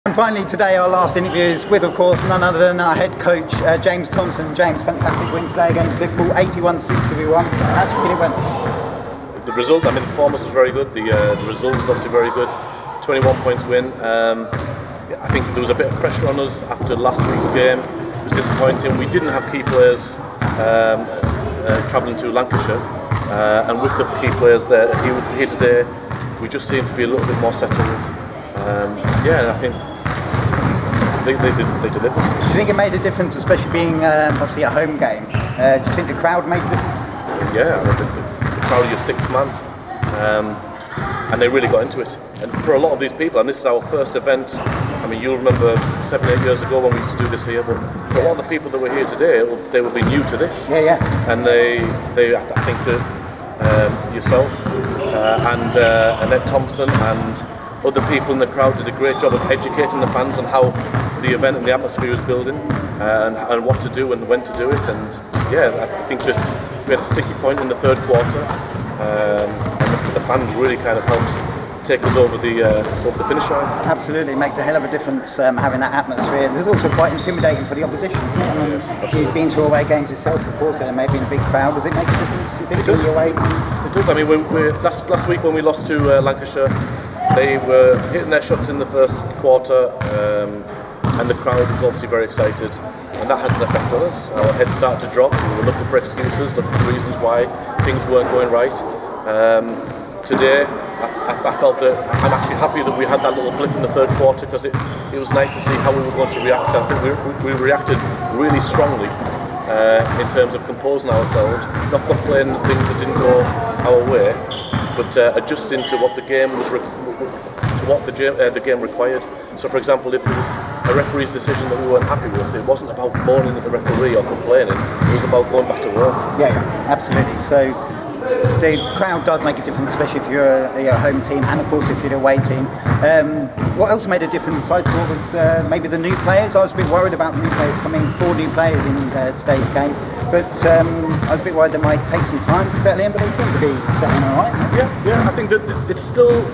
And finally today our last interview is with, of course, none other than our head coach, James Thomson. James, fantastic win today against Liverpool, 81-6 to be won. How do you feel it went? The result, the performance was very good. The result was obviously very good. 21 points win. I think there was a bit of pressure on us after last week's game. It was disappointing. We didn't have key players travelling to Lancashire, and with the key players there here today, we just seemed to be a little bit more settled. And I think they delivered. Do you think it made a difference, especially being obviously a home game? Do you think the crowd made a difference? Yeah, the crowd are your sixth man, and they really got into it. And for a lot of these people, and this is our first event, you'll remember 7-8 years ago when we used to do this here, but for a lot of the people that were here today, they will be new to this. Yeah. And they I think that yourself and Annette Thompson and other people in the crowd did a great job of educating the fans on how the event and the atmosphere is building, and what to do and when to do it. And I think that we had a sticky point in the third quarter, and the fans really kind of helped take us over the finish line. Absolutely, it makes a hell of a difference having that atmosphere. It's also quite intimidating for the opposition. Yes, you've been to away games yourself, of course, and maybe in a big crowd. Does it make a difference? You think it does. It does. Last week when we lost to Lancashire, they were hitting their shots in the first quarter, and the crowd was obviously very excited, and that had an effect on us. Our heads started to drop. We were looking for excuses, looking for reasons why things weren't going right. Today, I felt that I'm actually happy that we had that little blip in the third quarter, because it was nice to see how we were going to react. I think we reacted really strongly in terms of composing ourselves, not complaining that things that didn't go our way, but adjusting to what the game was the game required. So, for example, if there was a referee's decision that we weren't happy with, it wasn't about moaning at the referee or complaining. It was about going back to work. Yeah, absolutely. So the crowd does make a difference, especially if you're a home team, and of course if you're an away team. What else made a difference, I thought, was maybe the new players. I was a bit worried about the new players coming, 4 new players in today's game, but I was a bit worried they might take some time to settle in, but they seem to be settling all right. Yeah, I think that it's still,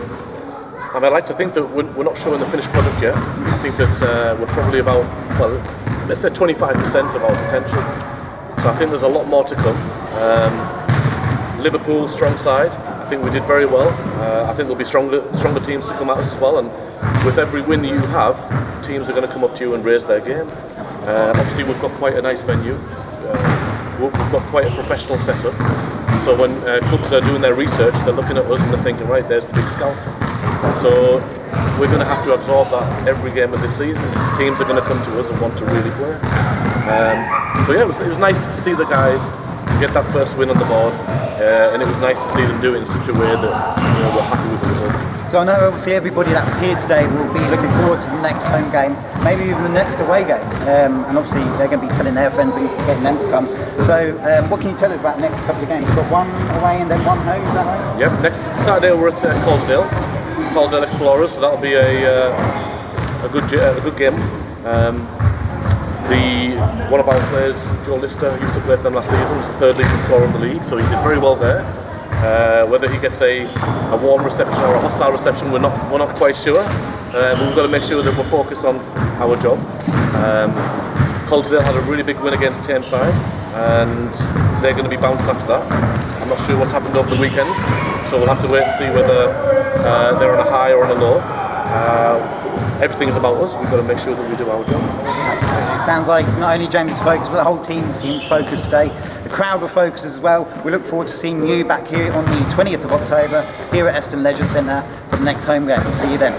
I'd like to think that we're not showing the finished product yet. I think that we're probably about, let's say 25% of our potential. So I think there's a lot more to come. Liverpool, strong side. I think we did very well. I think there'll be stronger teams to come at us as well. And with every win you have, teams are going to come up to you and raise their game. Obviously, we've got quite a nice venue. We've got quite a professional setup. So when clubs are doing their research, they're looking at us and they're thinking, right, there's the big scalp. So we're going to have to absorb that every game of this season. Teams are going to come to us and want to really play. It was nice to see the guys get that first win on the board, and it was nice to see them do it in such a way that we're happy with the result. So I know obviously everybody that was here today will be looking forward to the next home game, maybe even the next away game, and obviously they're going to be telling their friends and getting them to come. So what can you tell us about the next couple of games? We've got one away and then one home, is that right? Yep, next Saturday we're at Calderdale Explorers, so that'll be a good game. One of our players, Joe Lister, used to play for them last season, was the third leading scorer in the league, so he did very well there. Whether he gets a warm reception or a hostile reception, we're not quite sure. But we've got to make sure that we're focused on our job. Calderdale had a really big win against Teesside, and they're going to be bounced after that. I'm not sure what's happened over the weekend, so we'll have to wait and see whether they're on a high or on a low. Everything is about us. We've got to make sure that we do our job. Absolutely. It sounds like not only James is focused, but the whole team seemed focused today. The crowd were focused as well. We look forward to seeing you back here on the 20th of October here at Eston Leisure Centre for the next home game. We'll see you then.